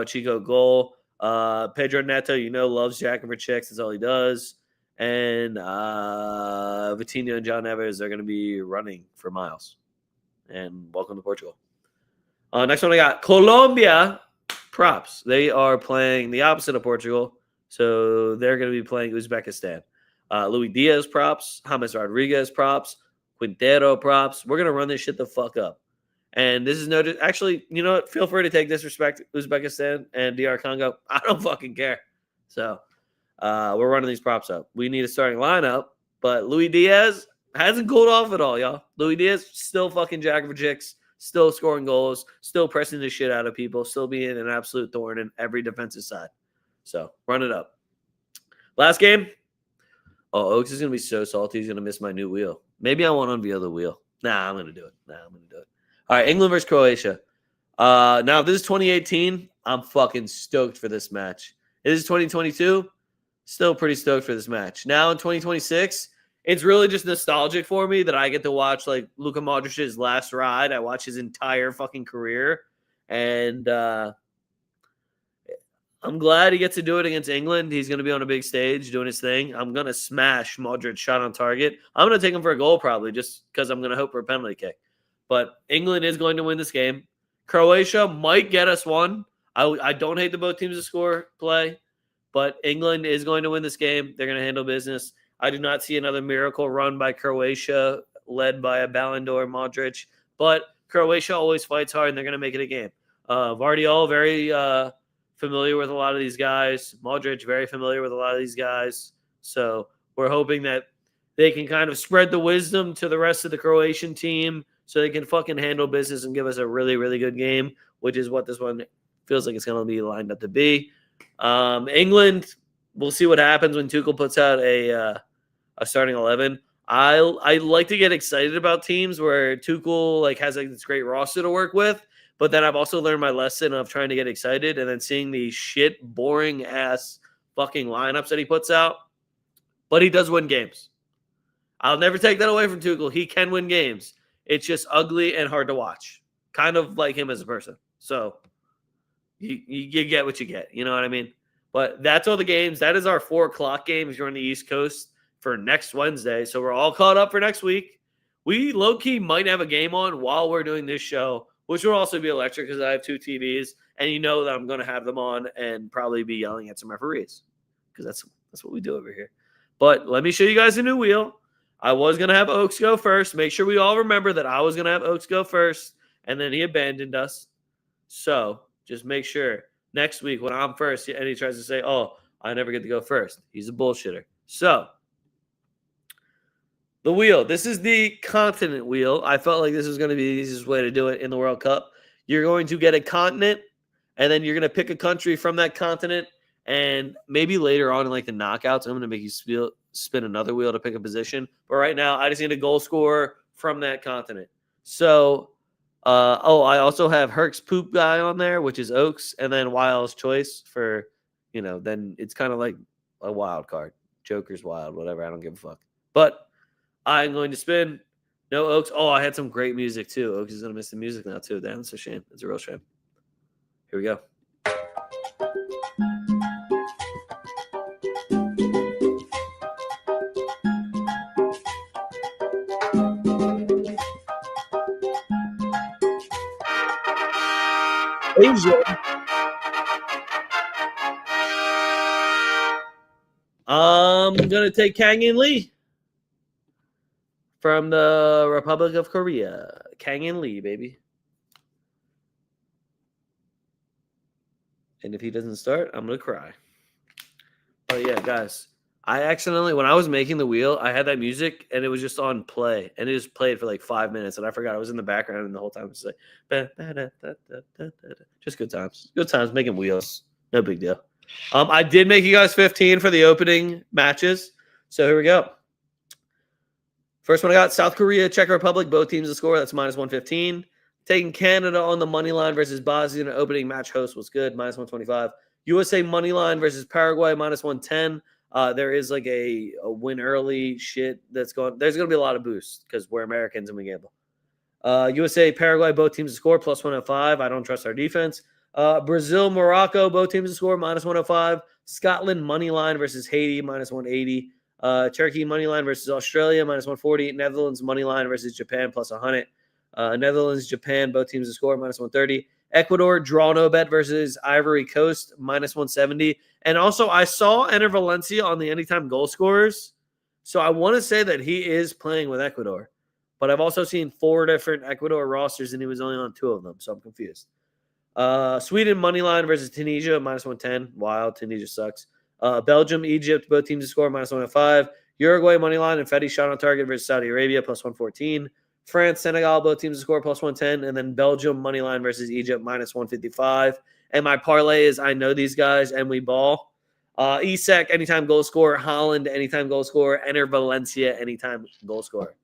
Chico goal. Pedro Neto, loves jacking for chicks. That's all he does. And Vitinho and John Evers are going to be running for miles. And welcome to Portugal. Next one I got Colombia props. They are playing the opposite of Portugal. So they're going to be playing Uzbekistan. Luis Diaz props, James Rodriguez props, Quintero props. We're going to run this shit the fuck up. And this is actually, you know what? Feel free to take disrespect Uzbekistan and DR Congo. I don't fucking care. So we're running these props up. We need a starting lineup, but Luis Diaz hasn't cooled off at all, y'all. Luis Diaz still fucking jacking for chicks, still scoring goals, still pressing the shit out of people, still being an absolute thorn in every defensive side. So run it up. Last game. Oh, Oaks is going to be so salty. He's going to miss my new wheel. Maybe I won't unveil the wheel. Nah, I'm going to do it. All right, England versus Croatia. Now, if this is 2018, I'm fucking stoked for this match. If this is 2022, still pretty stoked for this match. Now in 2026, it's really just nostalgic for me that I get to watch, like, Luka Modric's last ride. I watch his entire fucking career. And I'm glad he gets to do it against England. He's going to be on a big stage doing his thing. I'm going to smash Modric shot on target. I'm going to take him for a goal probably just because I'm going to hope for a penalty kick. But England is going to win this game. Croatia might get us one. I don't hate the both teams to score play, but England is going to win this game. They're going to handle business. I do not see another miracle run by Croatia led by a Ballon d'Or Modric, but Croatia always fights hard, and they're going to make it a game. Vardiol, very familiar with a lot of these guys. Modric, very familiar with a lot of these guys. So we're hoping that they can kind of spread the wisdom to the rest of the Croatian team so they can fucking handle business and give us a really, really good game, which is what this one feels like it's going to be lined up to be. England, we'll see what happens when Tuchel puts out a starting 11. I like to get excited about teams where Tuchel has this great roster to work with, but then I've also learned my lesson of trying to get excited and then seeing these shit, boring ass fucking lineups that he puts out. But he does win games. I'll never take that away from Tuchel. He can win games. It's just ugly and hard to watch. Kind of like him as a person. So you get what you get. You know what I mean? But that's all the games. That is our 4 o'clock game if you're on the East Coast for next Wednesday. So we're all caught up for next week. We low-key might have a game on while we're doing this show, which will also be electric because I have 2 TVs. And you know that I'm going to have them on and probably be yelling at some referees because that's what we do over here. But let me show you guys a new wheel. I was going to have Oaks go first. Make sure we all remember that I was going to have Oaks go first, and then he abandoned us. So just make sure next week when I'm first and he tries to say, oh, I never get to go first. He's a bullshitter. So the wheel. This is the continent wheel. I felt like this was going to be the easiest way to do it in the World Cup. You're going to get a continent, and then you're going to pick a country from that continent, and maybe later on in the knockouts, I'm going to make you spin another wheel to pick a position. But right now, I just need a goal scorer from that continent. So, I also have Herc's poop guy on there, which is Oaks, and then Wild's choice for, then it's kind of like a wild card. Joker's wild, whatever. I don't give a fuck. But I'm going to spin No Oaks. Oh, I had some great music too. Oaks is gonna miss the music now too. Damn, it's a shame. It's a real shame. Here we go. Asia. I'm gonna take Kang-in Lee from the Republic of Korea. Kang-in Lee, baby. And if he doesn't start, I'm gonna cry. But yeah, guys, I accidentally, when I was making the wheel, I had that music and it was just on play, and it just played for like 5 minutes, and I forgot I was in the background, and the whole time it was like, just good times, making wheels, no big deal. I did make you guys 15 for the opening matches, so here we go. First one I got, South Korea, Czech Republic, both teams to score. That's minus 115. Taking Canada on the money line versus Bosnia. Opening match host was good, minus 125. USA money line versus Paraguay, minus 110. There is like a win early shit that's going. There's going to be a lot of boosts because we're Americans and we gamble. USA, Paraguay, both teams to score, plus 105. I don't trust our defense. Brazil, Morocco, both teams to score, minus 105. Scotland money line versus Haiti, minus 180. Turkey money line versus Australia, minus 140. Netherlands money line versus Japan, plus 100. Netherlands, Japan, both teams to score, minus 130. Ecuador, draw no bet versus Ivory Coast, minus 170. And also, I saw Enter Valencia on the anytime goal scorers. So I want to say that he is playing with Ecuador. But I've also seen 4 different Ecuador rosters, and he was only on 2 of them. So I'm confused. Sweden money line versus Tunisia, minus 110. Wild. Tunisia sucks. Belgium, Egypt, both teams to score, minus 105. Uruguay money line and Fetty shot on target versus Saudi Arabia, plus 114. France, Senegal, both teams to score, plus 110. And then Belgium money line versus Egypt, minus 155. And my parlay is I know these guys and we ball. Isak, anytime goal scorer. Holland, anytime goal scorer. Enter Valencia, anytime goal scorer.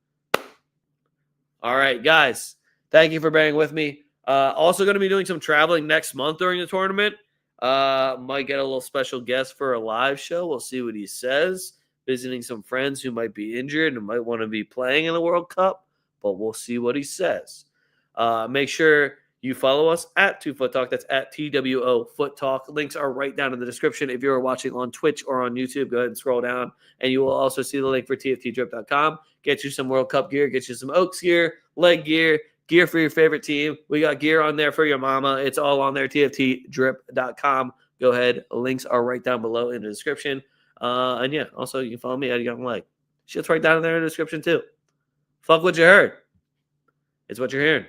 All right, guys. Thank you for bearing with me. Also going to be doing some traveling next month during the tournament. Might get a little special guest for a live show. We'll see what he says. Visiting some friends who might be injured and might want to be playing in the World Cup, but we'll see what he says. Make sure you follow us at TwoFootTalk. That's at TWOFootTalk. Links are right down in the description. If you're watching on Twitch or on YouTube, go ahead and scroll down, and you will also see the link for TFTDrip.com. Get you some World Cup gear. Get you some Oaks gear, leg gear, gear for your favorite team. We got gear on there for your mama. It's all on there, TFTDrip.com. Go ahead. Links are right down below in the description. And yeah, also you can follow me at Young Leg. Shit's right down there in the description too. Fuck what you heard. It's what you're hearing.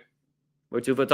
We're TwoFootTalk.